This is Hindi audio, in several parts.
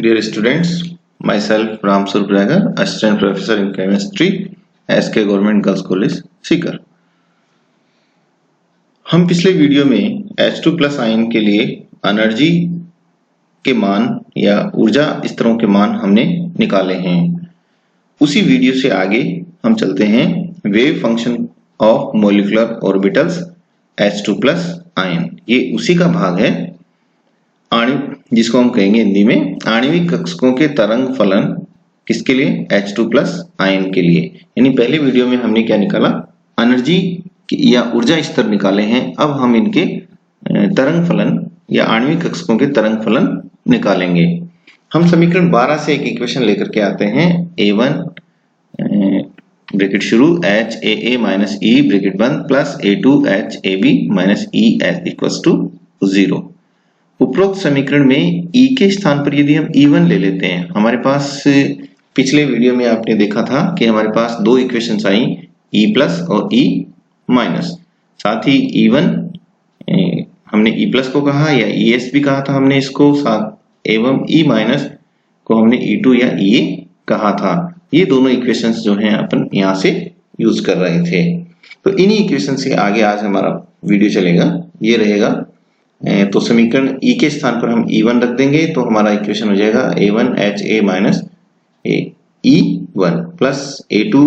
Dear students, myself Ram Surbragar, Assistant Professor in Chemistry, SK Government Girls College, Sikar. हम पिछले वीडियो में H2 प्लस आयन के लिए एनर्जी के मान या ऊर्जा स्तरों के मान हमने निकाले हैं। उसी वीडियो से आगे हम चलते हैं wave function of molecular orbitals H2 plus ion. ये उसी का भाग है जिसको हम कहेंगे हिंदी में आणविक कक्षकों के तरंग फलन किसके लिए, H2 प्लस आयन के लिए। यानी पहले वीडियो में हमने क्या निकाला, एनर्जी या ऊर्जा स्तर निकाले हैं। अब हम इनके तरंग फलन या आणविक कक्षकों के तरंग फलन निकालेंगे। हम समीकरण 12 से एक इक्वेशन लेकर के आते हैं। A1 ब्रैकेट शुरू HAA माइनस E ब्रैकेट बंद plus A2 HAB minus ES equals to 0। उपरोक्त समीकरण में E के स्थान पर यदि हम E1 ले लेते हैं, हमारे पास पिछले वीडियो में आपने देखा था कि हमारे पास दो इक्वेशंस आई, E प्लस और E माइनस। साथ ही E1 हमने E प्लस को कहा या ES भी कहा था हमने इसको, साथ एवं E माइनस को हमने E2 या EA कहा था। ये दोनों इक्वेशंस जो हैं अपन यहाँ से यूज कर रहे थे। तो इन्हीं इक्वेशन से आगे आज हमारा वीडियो चलेगा। ये रहेगा, तो समीकरण E के स्थान पर हम E1 रख देंगे तो हमारा इक्वेशन हो जाएगा A1 HA minus E1 plus A2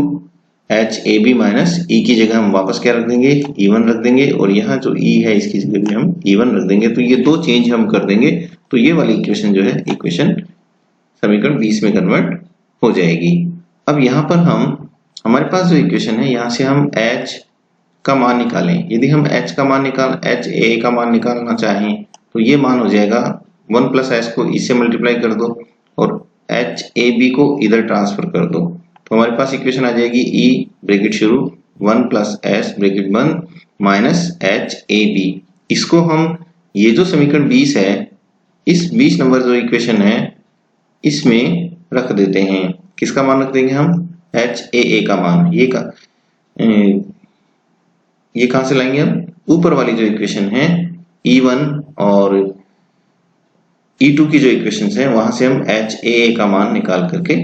HAB minus E की जगह हम वापस क्या रख देंगे, E1 रख देंगे, और यहाँ जो E है इसकी जगह भी हम E1 रख देंगे। तो ये दो चेंज हम कर देंगे तो ये वाली इक्वेशन जो है इक्वेशन समीकरण 20 में कन्वर्ट हो जाएगी। अब यहाँ पर हमारे पास जो इक्वेशन है यहाँ से हम H का मान निकालें। यदि हम H का मान HA का मान निकालना चाहें तो ये मान हो जाएगा 1 प्लस S को इससे मल्टीप्लाई कर दो और HAB को इधर ट्रांसफर कर दो, तो हमारे पास इक्वेशन आ जाएगी E ब्रैकेट शुरू 1 प्लस S ब्रैकेट बंद माइनस HAB। इसको हम ये जो समीकरण 20 है, इस 20 नंबर जो इक्वेशन है इसमें रख देते हैं। किसका मान रख देंगे हम, HAA का मान। ये कहां से लाएंगे हम, ऊपर वाली जो इक्वेशन है E1 और E2 की जो इक्वेशंस हैं वहां से हम HAA का मान निकाल करके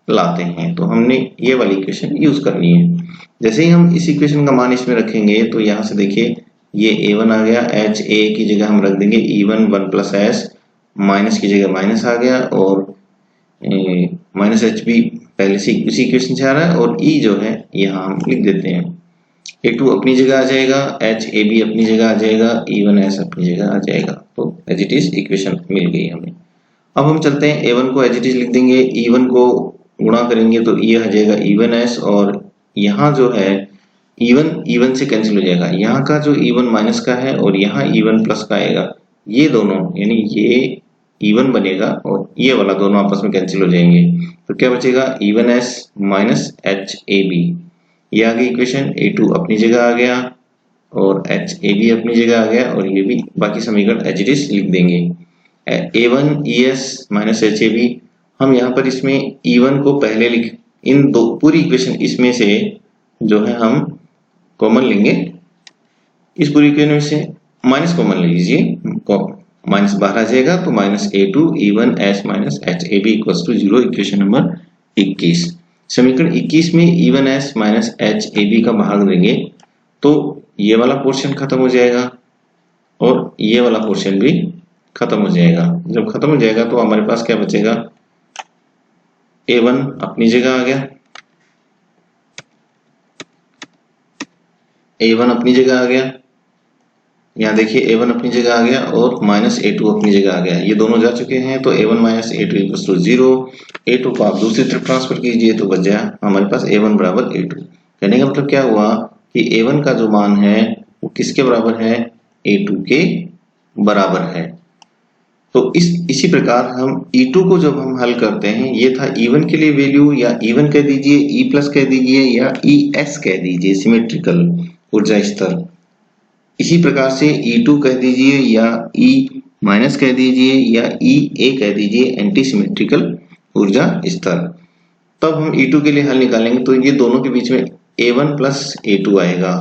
लाते हैं। तो हमने ये वाली इक्वेशन यूज करनी है। जैसे ही हम इस इक्वेशन का मान इसमें रखेंगे तो यहाँ से देखिए ये A1 आ गया, HAA की जगह हम रख देंगे E1 1 प्लस S, माइनस की जगह माइनस आ गया और माइनस HB पहले से उसी इक्वेशन से आ रहा है, और E जो है यहाँ हम लिख देते हैं। A2 अपनी जगह आ जाएगा, HAB अपनी जगह आ जाएगा, E1S अपनी जगह आ जाएगा। तो एज इट इज इक्वेशन मिल गई हमें। अब हम चलते हैं A1 को एज इट इज लिख देंगे, E1 को गुणा करेंगे तो ये आ जाएगा E1S, और यहाँ जो है E1 से कैंसिल हो जाएगा। यहाँ का जो E1 माइनस का है और यहाँ E1 प्लस का आएगा, ये दोनों यानी ये E1 बनेगा और ये वाला दोनों आपस में कैंसिल हो जाएंगे। तो क्या बचेगा, E1S माइनस HAB। ये आ गई इक्वेशन। A2 अपनी जगह आ गया और HAB अपनी जगह आ गया, और ये भी बाकी समीकरण एज इट इज लिख देंगे। A1 ES माइनस HAB, हम यहाँ पर इसमें E1 को पहले लिख, इन दो पूरी इक्वेशन इसमें से जो है हम कॉमन लेंगे। इस पूरी इक्वेशन से माइनस कॉमन ले लीजिए, माइनस बाहर आ जाएगा तो minus A2 E1S minus HAB equals to 0। Equation number 21। समीकरण 21 में E1S माइनस HAB का भाग देंगे तो ये वाला पोर्शन खत्म हो जाएगा और ये वाला पोर्शन भी खत्म हो जाएगा। जब खत्म हो जाएगा तो हमारे पास क्या बचेगा, A1 अपनी जगह आ गया, A1 अपनी जगह आ गया, यहाँ देखिए A1 अपनी जगह आ गया और माइनस A2 अपनी जगह आ गया। ये दोनों जा चुके हैं तो A1 minus A2 equals to 0। A2 को आप दूसरी तरफ ट्रांसफर कीजिए तो बच जाए हमारे पास A1 बराबर A2। कहने का मतलब क्या हुआ कि A1 का जो मान है वो किसके बराबर है, A2 के बराबर है। तो इसी प्रकार हम E2 को जब हम हल करते हैं, ये था E1 के लिए वैल्यू, या E1 कह दीजिए, E प्लस कह दीजिए, या ES कह दीजिए सिमेट्रिकल ऊर्जा स्तर। इसी प्रकार से E2 कह दीजिए या E माइनस कह दीजिए या EA कह दीजिए एंटी सिमेट्रिकल ऊर्जा स्तर। तब हम E2 के लिए हल निकालेंगे तो ये दोनों के बीच में A1 प्लस A2 आएगा,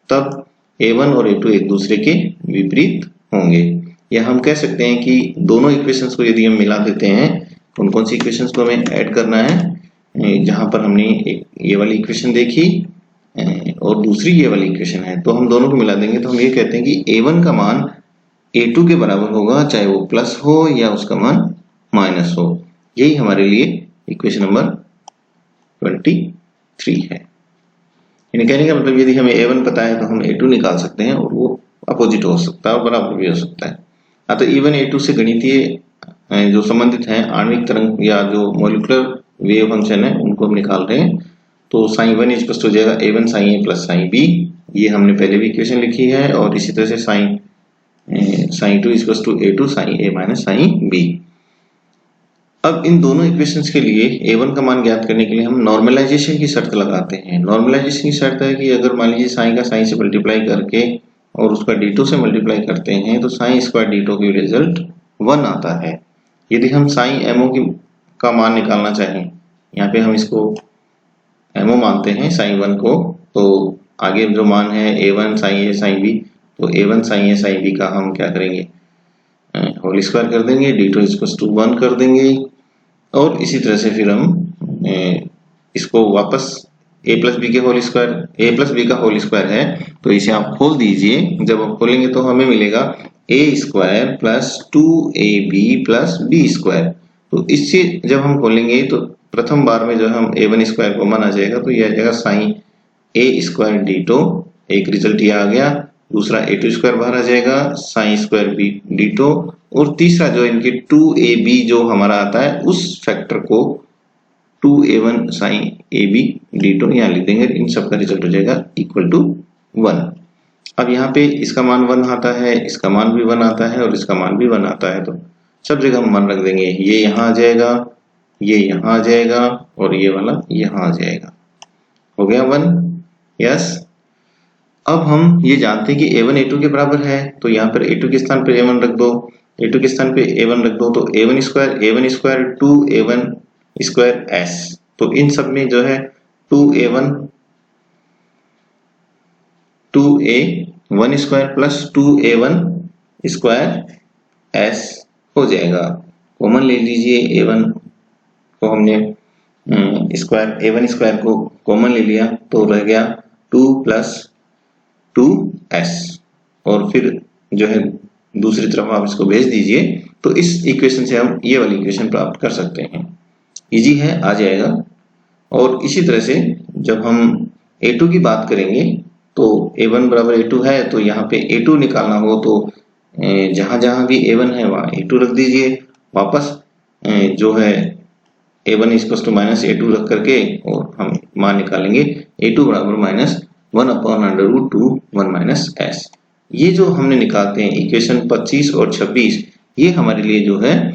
तब A1 और A2 एक दूसरे के विपरीत होंगे। या हम कह सकते हैं कि दोनों इक्वेशंस को यदि हम मिला देते हैं कौन कौन सी इक्वेशंस को हमें ऐड करना है। जहां पर हमने एक ये वाली इक्वेशन देखी और दूसरी ये वाली इक्वेशन है, तो हम दोनों को मिला देंगे तो हम ये कहते हैं कि A1 का मान A2 के बराबर होगा, चाहे वो प्लस हो या उसका मान माइनस हो। यही हमारे लिए इक्वेशन नंबर 23 है। यानी कहने का मतलब यदि हमें A1 पता है तो हम A2 निकाल सकते हैं और वो अपोजिट हो सकता है और बराबर भी हो सकता है। हाँ, तो E1 A2 से गणितीय जो संबंधित हैं आणविक तरंग या जो मॉलिक्यूलर वेव फंक्शन है उनको हम निकाल रहे हैं। तो साइन 1 इक्वल हो जाएगा A1 sine A plus sine B, ये हमने पहले भी इक्वेशन लिखी है। और इसी तरह से sine 2 equal to A2 sine A minus sine B। अब इन दोनों इक्वेशंस के लिए A1 का मान ज्ञात करने के लिए हम नॉर्मलाइजेशन की शर्त लगाते हैं। नॉर्मलाइजेशन की शर्त है कि अगर मान लीजिए साइन का साइन से मल्टीप्लाई करके और उसका D2 से मल्टीप्लाई करते हैं तो साइन स्क्वायर D2 की रिजल्ट 1 आता है। यदि हम साइन MO का मान निकालना चाहें, यहाँ पे हम इसको MO मानते हैं साइन 1 को, तो आगे जो मान है A1 sine A sine B, तो A1 sine A sine B का हम क्या करेंगे, होल स्क्वायर कर देंगे, D2 इक्वल टू 1 कर देंगे। और इसी तरह से फिर हम इसको वापस A प्लस बी के whole square, A plus B का होल स्क्वायर है तो इसे आप खोल दीजिए। जब आप खोलेंगे तो हमें मिलेगा A square plus 2AB plus B square. तो इससे जब हम खोलेंगे तो प्रथम बार में जो हम A1 स्क्वायर कॉमन आ जाएगा तो यह आ जाएगा साइन A स्क्वायर D2, एक रिजल्ट ये आ गया। दूसरा A2 स्क्वायर बाहर आ जाएगा, साइन स्क्वायर B D2, और तीसरा जो इनके 2AB जो हमारा आता है उस फैक्टर को 2A1 साइन AB D2 यहाँ लिख देंगे। इन सब का रिजल्ट हो जाएगा इक्वल टू 1। अब यहाँ पे इसका मान 1 आता है, इसका मान भी 1 आता है और इसका मान भी 1 आता है, तो सब जगह हम मान रख देंगे। ये यहाँ आ जाएगा, ये यहाँ आ जाएगा और ये वाला यहाँ आ जाएगा। हो गया 1, यस। अब हम ये जानते हैं कि A1 A2 के बराबर है, तो यहाँ पर A2 के स्थान पर A1 रख दो, A2 के स्थान पे A1 रख दो, तो A1 square 2A1 square S। तो इन सब में जो है 2A1 square plus 2A1 square S हो जाएगा। कॉमन ले लीजिए, A1 को हमने स्क्वायर A1 स्क्वायर को कॉमन ले लिया तो रह गया 2 प्लस 2S, और फिर जो है दूसरी तरफ आप इसको भेज दीजिए तो इस इक्वेशन से हम ये वाली इक्वेशन प्राप्त कर सकते हैं। इजी है, आ जाएगा। और इसी तरह से जब हम A2 की बात करेंगे तो A1 बराबर A2 है, तो यहाँ पे A2 निकालना हो तो जहां जहां भी A1 है वहां A2 रख दीजिए। वापस जो है A1 equal to minus A2 रख करके और हम मान निकालेंगे A2 बराबर minus 1 upon under root 2 1 minus S। ये जो हमने निकालते हैं इक्वेशन 25 और 26, ये हमारे लिए जो है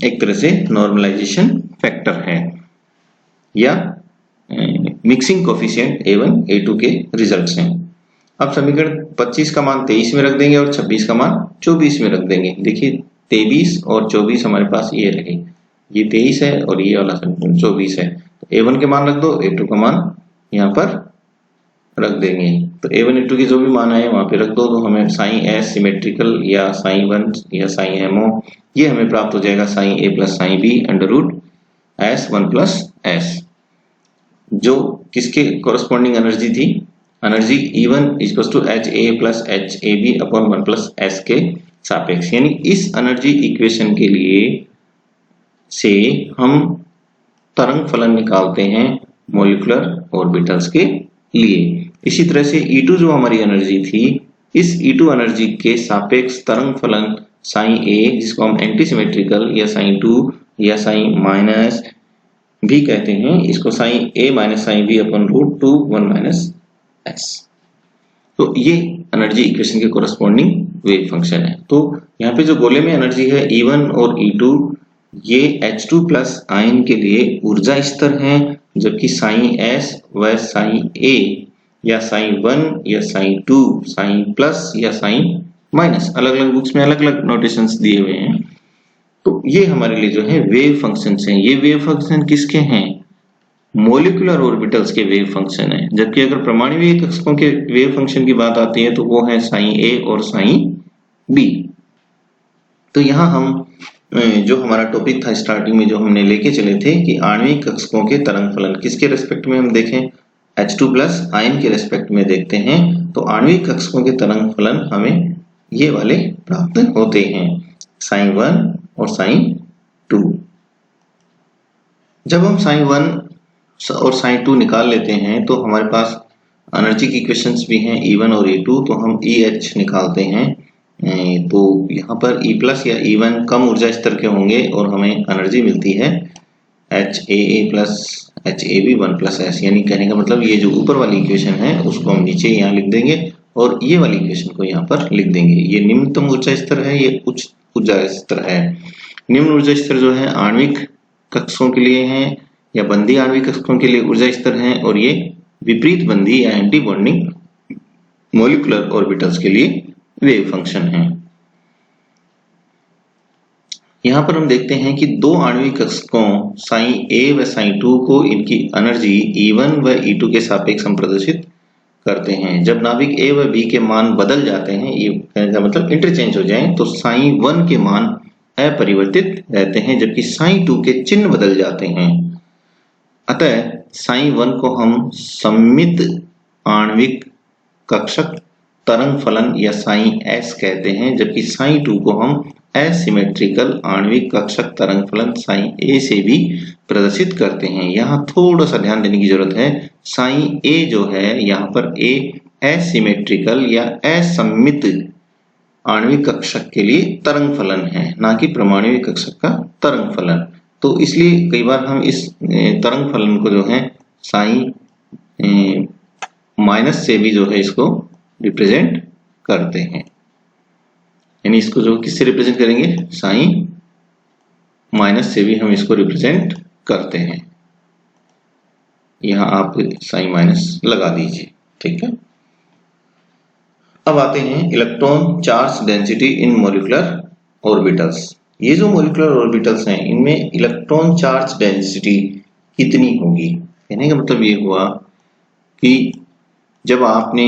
एक तरह से नॉर्मलाइजेशन फैक्टर है या मिक्सिंग कोफिशिएंट A1 A2 के रिजल्ट्स हैं। अब समीकरण 25 का मान 23 में रख देंगे और 26 का मान 24 में रख देंगे। देखिए 23 और 24 हमारे पास ये रहे, ये 23 है और ये वाला समीकरण 24 है। तो A1 के मान रख दो, A2 का मान यहाँ पर रख देंगे। तो A1 A2 के जो भी मान आए वहां पे रख दो, तो हमें साइन S सिमेट्रिकल या साइन 1 या साइन MO ये हमें प्राप्त हो जाएगा sine A plus sine B under root S 1 plus S, जो किसके कोरस्पॉन्डिंग एनर्जी थी, energy E1 equal to HA plus HAB upon 1 plus S के सापेक्ष। यानी इस एनर्जी इक्वेशन के लिए से हम तरंग फलन निकालते हैं मॉलिक्यूलर ऑर्बिटल्स के लिए। इसी तरह से E2 जो हमारी एनर्जी थी, इस E2 एनर्जी के सापेक्ष तरंग फलन साइन A, जिसको हम एंटी सिमेट्रिकल या साइन 2 या साइन माइनस भी कहते हैं, इसको sine A minus sine B upon root 2 1 minus S। तो ये एनर्जी इक्वेशन के कोरस्पॉन्डिंग वेव फंक्शन है। तो यहाँ पे जो गोले में एनर्जी है E1 और E2, ये H2 प्लस आयन के लिए ऊर्जा स्तर हैं, जबकि साइन S व साइन A या साइन 1 या साइन 2, साइन प्लस या साइन माइनस, अलग अलग बुक्स में अलग अलग नोटेशंस दिए हुए हैं। तो ये हमारे लिए जो है वेव फंक्शंस हैं। ये वेव फंक्शन किसके हैं, मॉलिक्यूलर ऑर्बिटल्स के वेव फंक्शन है। जबकि अगर परमाणु कक्षकों के वेव फंक्शन की बात आती है तो वो है साइन A और साइन B। तो यहाँ हम जो हमारा टॉपिक था स्टार्टिंग में जो हमने लेके चले थे कि आणविक कक्षकों के तरंग फलन किसके रेस्पेक्ट में हम देखें, H2 प्लस आयन के रेस्पेक्ट में देखते हैं तो आणविक कक्षकों के तरंग फलन हमें ये वाले प्राप्त होते हैं, साइन 1 और साइन 2। जब हम साइन 1 और साइन 2 निकाल लेते हैं तो हमारे पास एनर्जी की इक्वेशंस भी हैं E1 और E2, तो हम EH निकालते हैं। तो यहाँ पर E प्लस या E1 कम ऊर्जा स्तर के होंगे और हमें एनर्जी मिलती है HAA plus HAB 1 plus S, यानी कहने का मतलब ये जो ऊपर वाली इक्वेशन है उसको हम नीचे यहाँ लिख देंगे और ये वाली इक्वेशन को यहाँ पर लिख देंगे। ये निम्नतम ऊर्जा स्तर है, ये उच्च ऊर्जा स्तर है। निम्न ऊर्जा स्तर जो है आणविक कक्षकों के लिए है या बंदी आणविक कक्षकों के लिए ऊर्जा स्तर है, और ये विपरीत बंदी या एंटी बॉन्डिंग मॉलिक्यूलर ऑर्बिटल्स के लिए वेव फंक्शन है। यहाँ पर हम देखते हैं कि दो आणविक कक्षकों साइन A व साइन 2 को इनकी एनर्जी E1 व E2 के सापेक्ष हम प्रदर्शित करते हैं। जब नाभिक A व B के मान बदल जाते हैं, ये कहने का मतलब इंटरचेंज हो जाएं, तो साइन 1 के मान अपरिवर्तित रहते हैं जबकि साइन 2 के चिन्ह बदल जाते हैं। अतः साइन 1 को हम सममित आणविक कक्षक तरंग फलन या साइन S कहते हैं, जबकि साइन 2 को हम एसिमेट्रिकल आणविक कक्षक तरंग फलन साइन A से भी प्रदर्शित करते हैं। यहाँ थोड़ा सा ध्यान देने की जरूरत है, साइन A जो है यहाँ पर A एसिमेट्रिकल या असममित आणविक कक्षक के लिए तरंग फलन है, ना कि परमाणु कक्षक का तरंग फलन। तो इसलिए कई बार हम इस तरंग फलन को जो है साइन माइनस से भी जो है इसको रिप्रेजेंट करते हैं, यानी इसको जो किससे रिप्रेजेंट करेंगे, साइन माइनस से भी हम इसको रिप्रेजेंट करते हैं। यहां आप साइन माइनस लगा दीजिए, ठीक है। अब आते हैं electron charge density in molecular orbitals. ये जो मॉलिक्यूलर ऑर्बिटल्स हैं इनमें इलेक्ट्रॉन चार्ज डेंसिटी कितनी होगी। कहने का मतलब ये हुआ कि जब आपने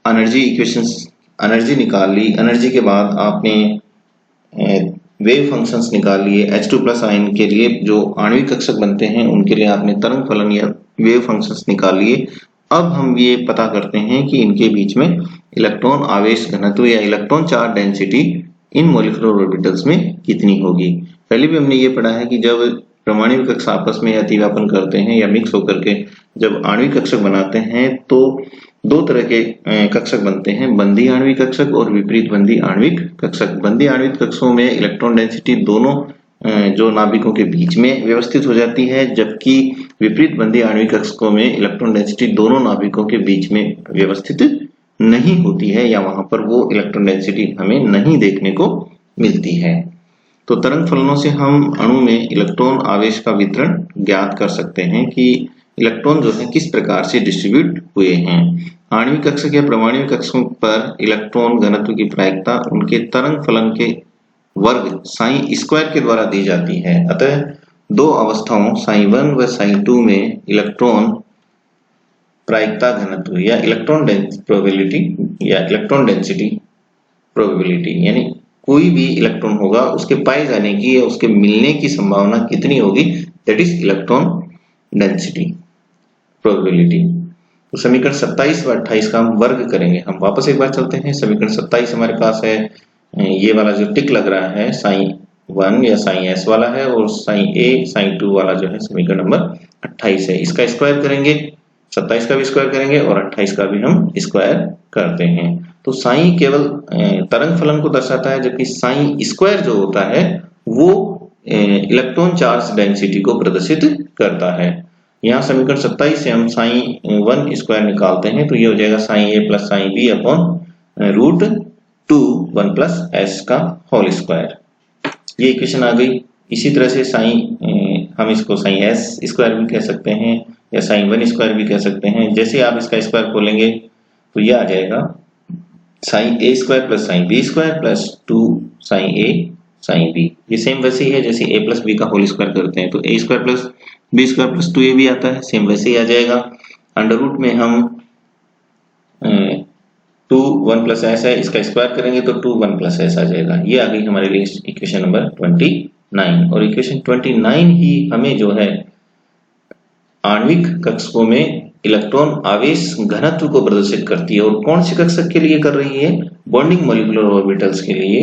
एनर्जी इक्वेशंस एनर्जी निकाल ली, एनर्जी के बाद आपने वेव फंक्शंस निकाल लिए, H2 प्लस आयन के लिए जो आणविक कक्षक बनते हैं उनके लिए आपने तरंग फलन या वेव फंक्शंस निकाल लिए। अब हम ये पता करते हैं कि इनके बीच में इलेक्ट्रॉन आवेश घनत्व या electron charge density in molecular orbitals में कितनी होगी। पहले भी हमने ये पढ़ा है कि जब परमाणु कक्षक आपस में अतिव्यापन करते हैं या मिक्स होकर के जब आणविक कक्षक बनाते हैं तो दो तरह के कक्षक बनते हैं, बंदी आणविक कक्षक और विपरीत बंदी आणविक कक्षक। बंदी आणविक कक्षकों में इलेक्ट्रॉन डेंसिटी दोनों जो नाभिकों के बीच में व्यवस्थित हो जाती है, जबकि विपरीत बंदी आणविक कक्षकों में इलेक्ट्रॉन डेंसिटी दोनों नाभिकों के बीच में व्यवस्थित नहीं होती है या वहां पर वो इलेक्ट्रॉन डेंसिटी हमें नहीं देखने को मिलती है। तो तरंग फलनों से हम अणु में इलेक्ट्रॉन आवेश का वितरण ज्ञात कर सकते हैं कि इलेक्ट्रॉन जो है किस प्रकार से डिस्ट्रीब्यूट हुए हैं। आणविक कक्षक या परमाणु कक्षकों पर इलेक्ट्रॉन घनत्व की प्रायिकता उनके तरंग फलन के वर्ग साइन स्क्वायर के द्वारा दी जाती है। अतः दो अवस्थाओं साइन 1 व साइन 2 में इलेक्ट्रॉन प्रायिकता घनत्व या इलेक्ट्रॉन प्रोबेबिलिटी या इलेक्ट्रॉन डेंसिटी प्रोबेबिलिटी, यानी कोई भी इलेक्ट्रॉन होगा उसके पाए जाने की या उसके मिलने की संभावना कितनी होगी, that is electron density probability. तो समीकरण 27 व 28 का हम वर्ग करेंगे। हम वापस एक बार चलते हैं। समीकरण 27 हमारे पास है, ये वाला जो टिक लग रहा है साइन 1 या साइन S वाला है, और साइन A साइन 2 वाला जो है समीकरण नंबर 28 है। इसका स्क्वायर करेंगे, 27 का भी स्क्वायर करेंगे और 28 का भी हम स्क्वायर करते हैं। तो साइन केवल तरंग फलन को दर्शाता है, जबकि साइन स्क्वायर जो होता है वो इलेक्ट्रॉन चार्ज डेंसिटी को प्रदर्शित करता है। यहाँ समीकरण 27 से हम साइन 1 स्क्वायर निकालते हैं तो ये हो जाएगा sine A plus sine B upon root 2 1 plus S का होल स्क्वायर। ये इक्वेशन आ गई। इसी तरह से साइन हम इसको साइन S स्क्वायर भी कह सकते हैं या साइन 1 स्क्वायर भी कह सकते हैं। जैसे आप इसका स्क्वायर खोलेंगे तो ये आ जाएगा sine A square plus sine B square plus 2 sine A sine B। ये सेम वैसे ही है जैसे A प्लस B का होल स्क्वायर करते हैं तो A square plus B square plus 2A भी आता है, सेम वैसे ही आ जाएगा। अंडर रूट में हम 2 1 प्लस एस है, इसका स्क्वायर करेंगे तो 2 1 प्लस एस आ जाएगा। ये आ गई हमारे लिए इक्वेशन नंबर 29। और इक्वेशन 29 ही हमें जो है आणविक कक्षकों में इलेक्ट्रॉन आवेश घनत्व को प्रदर्शित करती है। और कौन सी कक्षक के लिए कर रही है? बॉन्डिंग मॉलिक्यूलर ऑर्बिटल्स के लिए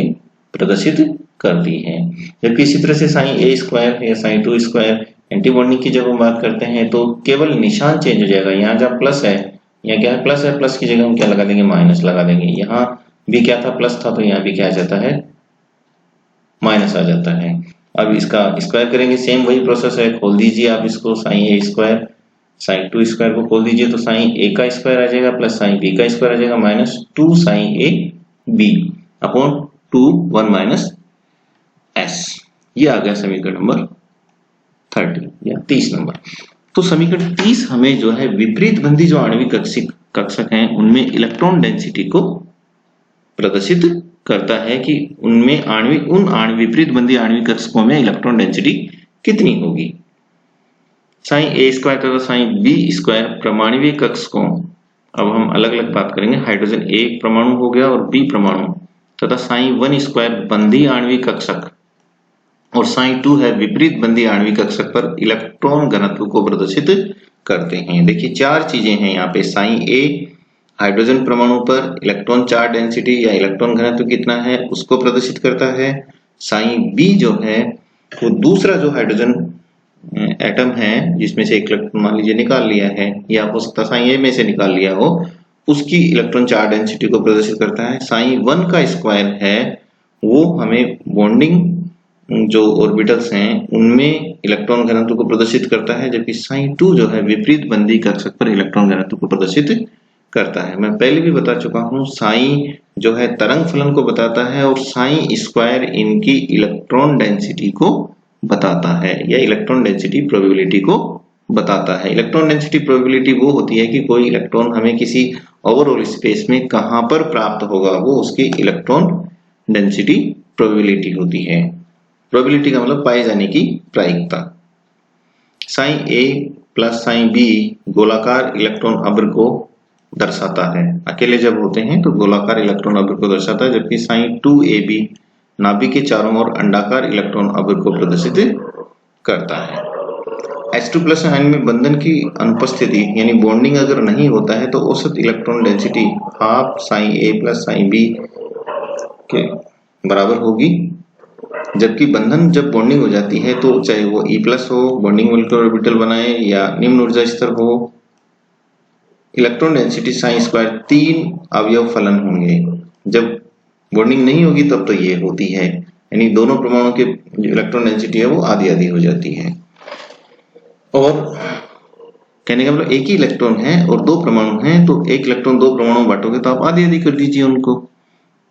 प्रदर्शित करती है। जबकि इसी तरह से साइन ए स्क्वायर या साइन 2 स्क्वायर एंटी बॉन्डिंग की जब हम बात करते हैं तो केवल निशान चेंज हो जाएगा। यहाँ जब प्लस है, यहाँ क्या है? प्लस है, प्लस की जगह हम क्या लगा देंगे? माइनस लगा देंगे। यहाँ भी क्या था? प्लस था, तो यहाँ भी क्या आ जाता है? माइनस आ जाता है। अब इसका स्क्वायर करेंगे, सेम वही प्रोसेस है। खोल दीजिए आप इसको, साइन ए स्क्वायर साइन 2 स्क्वायर को खोल दीजिए तो साइन ए का स्क्वायर आ जाएगा प्लस साइन बी का स्क्वायर आ जाएगा minus 2 sine A B upon 2 1 minus S. ये आ गया समीकरण नंबर 30 या 30 नंबर। तो समीकरण 30 हमें जो है विपरीत बंधी जो आणविक कक्षक हैं उनमें इलेक्ट्रॉन डेंसिटी को प्रदर्शित करता है कि उनमें विपरीत बंधी आणविक कक्षकों में इलेक्ट्रॉन डेंसिटी कितनी होगी। साइन ए स्क्वायर तथा साइन बी स्क्वायर परमाणुवीय कक्षकों, अब हम अलग अलग बात करेंगे। हाइड्रोजन ए परमाणु हो गया और बी परमाणु, तथा साइन 1 स्क्वायर बंधी आणविक कक्षक और साइन 2 है विपरीत बंधी आणविक कक्षक पर इलेक्ट्रॉन घनत्व को प्रदर्शित करते हैं। देखिए 4 चीजें हैं यहाँ पे। साइन ए हाइड्रोजन परमाणु पर इलेक्ट्रॉन चार्ज डेंसिटी या इलेक्ट्रॉन घनत्व कितना है उसको प्रदर्शित करता है। साइन बी जो है वो दूसरा जो हाइड्रोजन एटम है जिसमें से एक इलेक्ट्रॉन मान लीजिए निकाल लिया है, या हो सकता है साइन ए में से निकाल लिया हो, उसकी इलेक्ट्रॉन चार्ज डेंसिटी को प्रदर्शित करता है। साइन 1 का स्क्वायर है वो हमें बॉन्डिंग जो ऑर्बिटल्स हैं उनमें इलेक्ट्रॉन घनत्व को प्रदर्शित करता है। जबकि साइन 2 जो है विपरीत बंधी कक्षक पर इलेक्ट्रॉन घनत्व को प्रदर्शित करता है। मैं पहले भी बता चुका हूं, साइन जो है तरंग फलन को बताता है और साइन स्क्वायर इनकी इलेक्ट्रॉन डेंसिटी को बताता है या इलेक्ट्रॉन डेंसिटी प्रोबेबिलिटी को बताता है। इलेक्ट्रॉन डेंसिटी प्रोबेबिलिटी वो होती है कि कोई इलेक्ट्रॉन हमें किसी ओवरऑल स्पेस में कहां पर प्राप्त होगा, वो उसकी इलेक्ट्रॉन डेंसिटी प्रोबेबिलिटी होती है। प्रोबेबिलिटी का मतलब पाए जाने की प्रायिकता। साइन ए प्लस साइन बी गोलाकार इलेक्ट्रॉन अब्र को दर्शाता है। अकेले जब होते हैं तो गोलाकार इलेक्ट्रॉन अब्र को दर्शाता है, जबकि साइन 2ab नाभिक के चारों ओर अंडाकार इलेक्ट्रॉन अब्र को प्रदर्शित करता है। H2+ आयन में बंधन की अनुपस्थिति यानी बॉन्डिंग अगर नहीं होता है तो औसत इलेक्ट्रॉन डेंसिटी हाफ साइन ए प्लस साइन बी के बराबर होगी। जबकि बंधन जब बॉन्डिंग हो जाती है तो चाहे वो E+ हो, बॉन्डिंग मॉलिक्यूलर ऑर्बिटल बनाए, या निम्न ऊर्जा स्तर हो, इलेक्ट्रॉन डेंसिटी साइन स्क्वायर 3 अवयव फलन होंगे। जब बॉन्डिंग नहीं होगी तब तो ये होती है, यानी दोनों परमाणु के इलेक्ट्रॉन डेंसिटी है वो आधी आधी हो जाती है। और कहने का मतलब एक ही इलेक्ट्रॉन है और 2 परमाणु हैं, तो एक इलेक्ट्रॉन 2 परमाणु बांटोगे तो आप आधी आधी कर दीजिए उनको।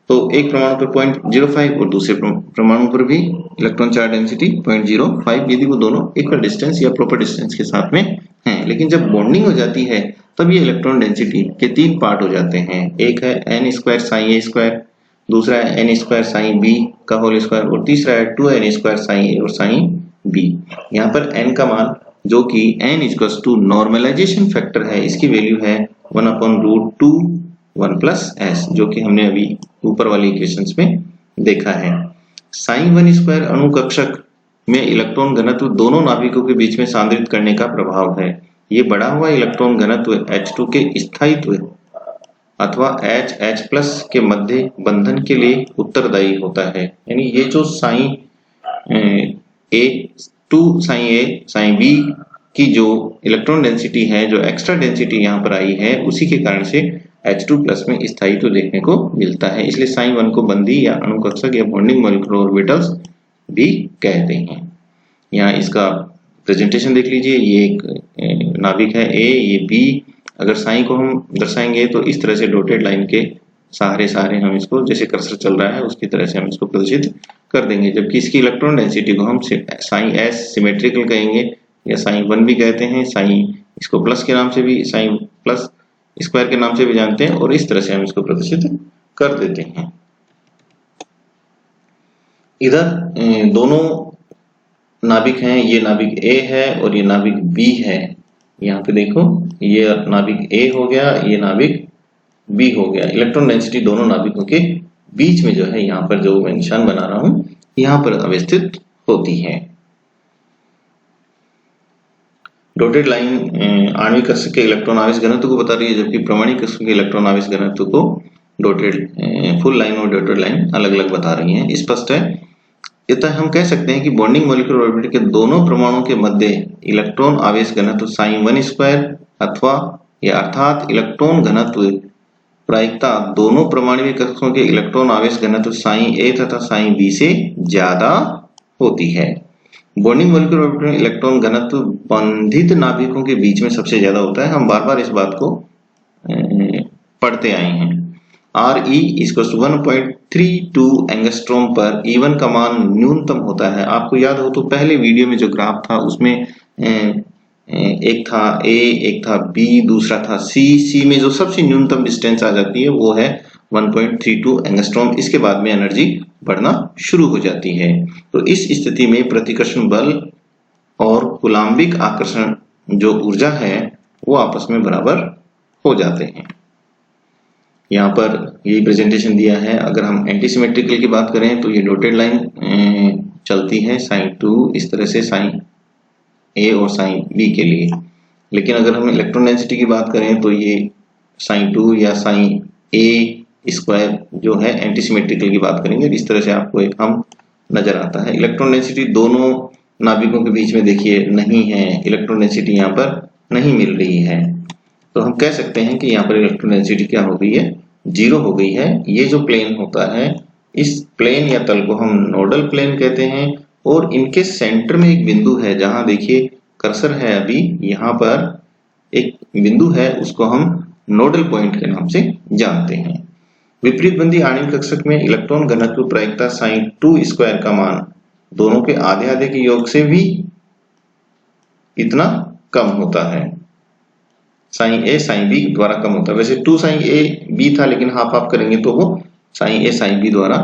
तो एक परमाणु पर 0.05 और दूसरे परमाणु पर भी इलेक्ट्रॉन चार्ज डेंसिटी 0.05, यदि वो दोनों इक्वल डिस्टेंस या प्रॉपर डिस्टेंस के साथ में हैं। लेकिन जब बॉन्डिंग हो जाती है तब ये इलेक्ट्रॉन डेंसिटी के 3 पार्ट हो जाते हैं। एक है n स्क्वायर साइन ए स्क्वायर, दूसरा है n स्क्वायर साइन बी का होल स्क्वायर, और तीसरा है 2n स्क्वायर साइन ए और साइन बी। यहाँ पर n का मान जो कि n equals to normalization factor है, इसकी वैल्यू है 1/√2 1 प्लस एस, जो कि हमने अभी ऊपर वाली इक्वेशंस में देखा है। साइन 1 स्क्वायर अणुकक्षक में इलेक्ट्रॉन घनत्व दोनों नाभिकों के बीच में सांद्रित करने का प्रभाव है। ये बढ़ा हुआ इलेक्ट्रॉन घनत्व H2 के स्थायित्व अथवा H+ के मध्य बंधन के लिए उत्तरदायी होता है। यानी ये जो sine A2 sine A sine B की जो इलेक्ट्रॉन डेंसिटी है, जो एक्स्ट्रा डेंसिटी यहाँ पर आई है, उसी के कारण से H2+ में स्थायित्व देखने को मिलता है। इसलिए साइन 1 को बंधी या अणुकक्षक या बॉन्डिंग मॉलिक्यूलर ऑर्बिटल्स भी कहते हैं। यहाँ इसका प्रेजेंटेशन देख लीजिए। ये एक नाभिक है A, ये B। अगर साइन को हम दर्शाएंगे तो इस तरह से डॉटेड लाइन के सहारे हम इसको, जैसे कर्सर चल रहा है उसकी तरह से हम इसको प्रदर्शित कर देंगे। जबकि इसकी इलेक्ट्रॉन डेंसिटी को हम साइन S सिमेट्रिकल कहेंगे या साइन 1 भी कहते हैं। साइन इसको प्लस के नाम से भी, साइन प्लस स्क्वायर के नाम से भी जानते हैं, और इस तरह से हम इसको प्रदर्शित कर देते हैं। इधर दोनों नाभिक हैं, ये नाभिक A है और ये नाभिक B है। यहाँ पे देखो, ये नाभिक A हो गया, ये नाभिक बी हो गया। इलेक्ट्रॉन डेंसिटी दोनों नाभिकों के बीच में जो है यहाँ पर जो मैं निशान बना रहा हूं यहाँ पर अवस्थित होती है। डॉटेड लाइन आणविक कक्षक के इलेक्ट्रॉन आवेश घनत्व को बता रही है, जबकि प्रमाणिक कक्षक के इलेक्ट्रॉन आवेश घनत्व को डॉटेड फुल लाइन और डॉटेड लाइन अलग अलग बता रही हैं। स्पष्ट है। अतः हम कह सकते हैं कि बॉन्डिंग मॉलिक्यूलर ऑर्बिटल के दोनों परमाणुओं के मध्य इलेक्ट्रॉन आवेश घनत्व sin1² अथवा या अर्थात इलेक्ट्रॉन घनत्व प्रायिकता दोनों परमाणु कक्षों के इलेक्ट्रॉन आवेश घनत्व sin तथा sin से ज्यादा होती है। बॉन्डिंग मॉलिक्यूलर ऑर्बिटल में इलेक्ट्रॉन घनत्व बंधित नाभिकों के बीच में सबसे ज्यादा होता है। हम बार बार इस बात को पढ़ते आए हैं। Re = 1.32 एंगस्ट्रॉम पर E1 का मान न्यूनतम होता है। आपको याद हो तो पहले वीडियो में जो ग्राफ था उसमें एक था A, एक था B, दूसरा था C में जो सबसे न्यूनतम डिस्टेंस आ जाती है वो है 1.32 एंगस्ट्रॉम। इसके बाद में एनर्जी बढ़ना शुरू हो जाती है। तो इस स्थिति में प्रतिकर्षण बल और कूलाम्बिक आकर्षण जो ऊर्जा है वो आपस में बराबर हो जाते हैं। यहाँ पर यही प्रेजेंटेशन दिया है। अगर हम एंटी सिमेट्रिकल की बात करें तो ये डॉटेड लाइन चलती है sin2 इस तरह से sin A और sin B के लिए। लेकिन अगर हम इलेक्ट्रॉन डेंसिटी की बात करें तो ये sin2 या sin A² जो है एंटी सिमेट्रिकल की बात करेंगे इस तरह से आपको एक हम नजर आता है। इलेक्ट्रॉन डेंसिटी दोनों नाभिकों के बीच में देखिए नहीं है, इलेक्ट्रॉन डेंसिटी यहाँ पर नहीं मिल रही है। तो हम कह सकते हैं कि यहाँ पर इलेक्ट्रॉन डेंसिटी क्या हो गई है, 0 हो गई है। ये जो प्लेन होता है इस प्लेन या तल को हम नोडल प्लेन कहते हैं और इनके सेंटर में एक बिंदु है जहां देखिए कर्सर है, अभी यहाँ पर एक बिंदु है उसको हम नोडल पॉइंट के नाम से जानते हैं। विपरीत बंधी आणविक कक्षक में इलेक्ट्रॉन घनत्व प्रायिकता sin2² का मान दोनों के आधे आधे के योग से भी इतना कम होता है। sin A sin B द्वारा कम होता है। वैसे 2 sin A B था लेकिन हाफ हाफ करेंगे तो वो sin A sin B द्वारा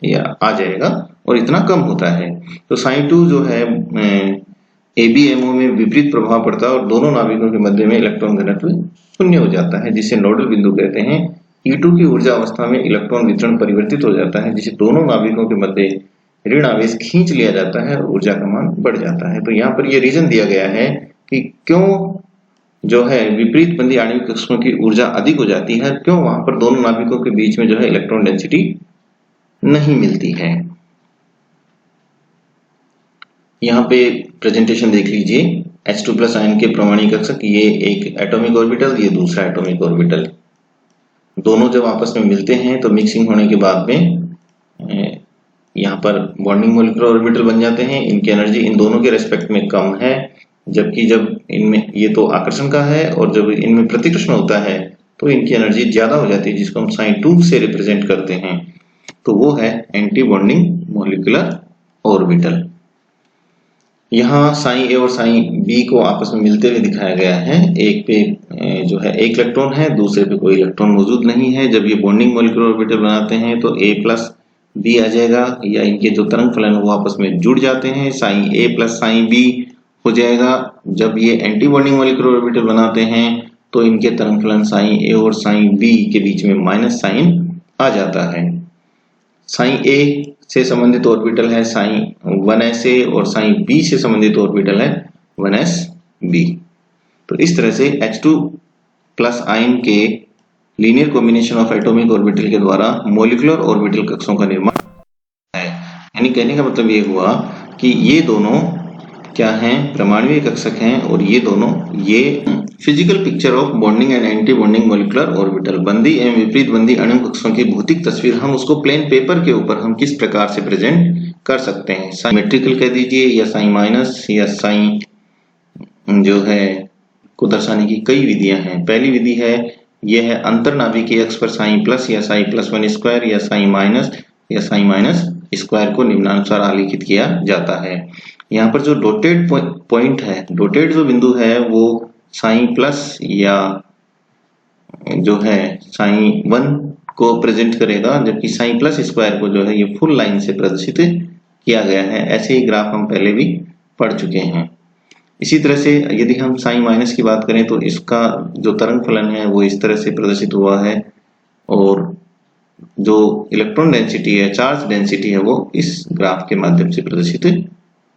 या आ जाएगा और इतना कम होता है। तो sin2 जो है ABMO में विपरीत प्रभाव पड़ता है और दोनों नाभिकों के मध्य में इलेक्ट्रॉन घनत्व 0 हो जाता है जिसे नोडल बिंदु कहते हैं। E2 की ऊर्जा अवस्था में इलेक्ट्रॉन वितरण परिवर्तित हो जाता है जिसे दोनों नाभिकों के मध्य ऋण आवेश खींच लिया जाता है और ऊर्जा का मान बढ़ जाता है। तो यहाँ पर यह रीजन दिया गया है कि क्यों जो है विपरीत बंधी आणविक कक्षकों की ऊर्जा अधिक हो जाती है, क्यों वहां पर दोनों नाभिकों के बीच में जो है इलेक्ट्रॉन डेंसिटी नहीं मिलती है। यहाँ पे प्रेजेंटेशन देख लीजिए। H2+ आयन के परमाणु कक्षक, ये एक एटॉमिक ऑर्बिटल, ये दूसरा एटॉमिक ऑर्बिटल, दोनों जब आपस में मिलते हैं तो मिक्सिंग होने के बाद में यहाँ पर बॉन्डिंग मॉलिक्यूलर ऑर्बिटल बन जाते हैं। इनकी एनर्जी इन दोनों के रेस्पेक्ट में कम है, जबकि जब इनमें ये तो आकर्षण का है और जब इनमें प्रतिकर्षण होता है तो इनकी एनर्जी ज्यादा हो जाती है जिसको हम sin2 से रिप्रेजेंट करते हैं। तो वो है एंटी बॉन्डिंग मॉलिक्यूलर ऑर्बिटल। यहाँ sin A और sin B को आपस में मिलते हुए दिखाया गया है। एक पे जो है एक इलेक्ट्रॉन है, दूसरे पे कोई इलेक्ट्रॉन मौजूद नहीं है। जब ये बॉन्डिंग मॉलिक्यूलर ऑर्बिटल बनाते हैं तो A+ B आ जाएगा या इनके जो तरंग फलन वो आपस में जुड़ जाते हैं, sin A + sin B हो जाएगा। जब ये एंटी बॉन्डिंग मॉलिक्यूलर ऑर्बिटल बनाते हैं तो इनके तरंग फलन sin A और sin B के बीच में माइनस साइन आ जाता है। sin A से संबंधित ऑर्बिटल है sin1SA और sin B से संबंधित ऑर्बिटल है 1SB। तो इस तरह से H2+ आयन के linear combination of atomic orbital के द्वारा मॉलिक्यूलर ऑर्बिटल कक्षों का निर्माण है। यानी कहने का मतलब ये हुआ कि ये दोनों क्या हैं, परमाणुीय कक्षक हैं और ये दोनों ये physical picture of bonding and anti bonding molecular orbital, बंधी एवं विपरीत बंधी अणु कक्षों की भौतिक तस्वीर हम उसको प्लेन पेपर के ऊपर हम किस प्रकार से प्रेजेंट कर सकते हैं। सिमेट्रिकल कह दीजिए या sin- या sin जो है को दर्शाने की कई विधियां हैं। पहली विधि है यह है अंतरनाभिकीय अक्ष पर sin+ या sin+1² या sin- या sin- को निम्नानुसार आलेखित किया जाता है। यहाँ पर जो डॉटेड पॉइंट है, डॉटेड जो बिंदु है वो sin+ या जो है sin1 को प्रेजेंट करेगा, जबकि sin+² को जो है ये फुल लाइन से प्रदर्शित किया गया है। ऐसे ही ग्राफ हम पहले भी पढ़ चुके हैं। इसी तरह से यदि हम साइन माइनस की बात करें तो इसका जो तरंग फलन है वो इस तरह से प्रदर्शित हुआ है, और जो इलेक्ट्रॉन डेंसिटी है, चार्ज डेंसिटी है, वो इस ग्राफ के माध्यम से प्रदर्शित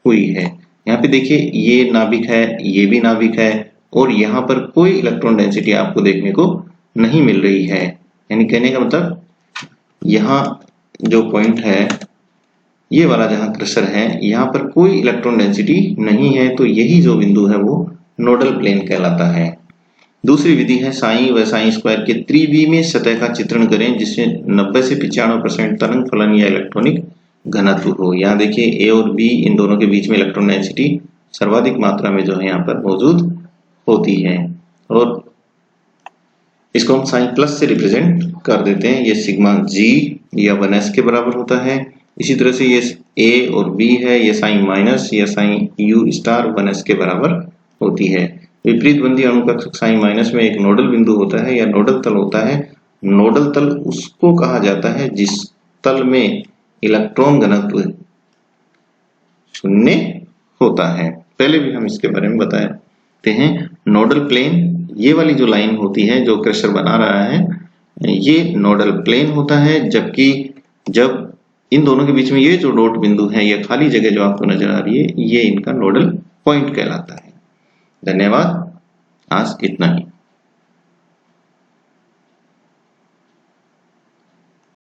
हुई है। यहाँ पे देखिए ये नाभिक है, ये भी नाभिक है, और यहाँ पर कोई इलेक्ट्रॉन डेंसिटी आपको देखने को नहीं मिल रही है। यानी कहने का मतलब यहाँ जो पॉइंट है, ये वाला जहाँ क्रसर है, यहाँ पर कोई इलेक्ट्रॉन डेंसिटी नहीं है, तो यही जो बिंदु है वो नोडल प्लेन कहलाता है। दूसरी विधि है साइन व साइन स्क्वायर के त्रिविमीय सतह का चित्रण करें जिसमें 90 से 95% तरंग फलन या इलेक्ट्रॉनिक घनत्व हो। यहाँ देखिए ए और बी, इन दोनों के बीच में इलेक्ट्रॉन डेंसिटी सर्वाधिक मात्रा में जो है यहाँ पर मौजूद होती है, और इसको हम साइन प्लस से रिप्रेजेंट कर देते हैं। ये सिग्मा जी या 1s के बराबर होता है। इसी तरह से ये ए और बी है, ये साइन माइनस या साइन यू स्टार 1s के बराबर होती है। विपरीत बंदी अणुकक्षक साइन माइनस में एक नोडल बिंदु होता है या नोडल तल होता है। नोडल तल उसको कहा जाता है जिस तल में इलेक्ट्रॉन घनत्व शून्य होता है। पहले भी हम इसके बारे में बताते हैं। नोडल प्लेन, ये वाली जो लाइन होती है जो क्रसर बना रहा है, ये नोडल प्लेन होता है, जबकि जब इन दोनों के बीच में ये जो डॉट बिंदु है या खाली जगह जो आपको नजर आ रही है, ये इनका नोडल पॉइंट कहलाता है। धन्यवाद, आज इतना ही।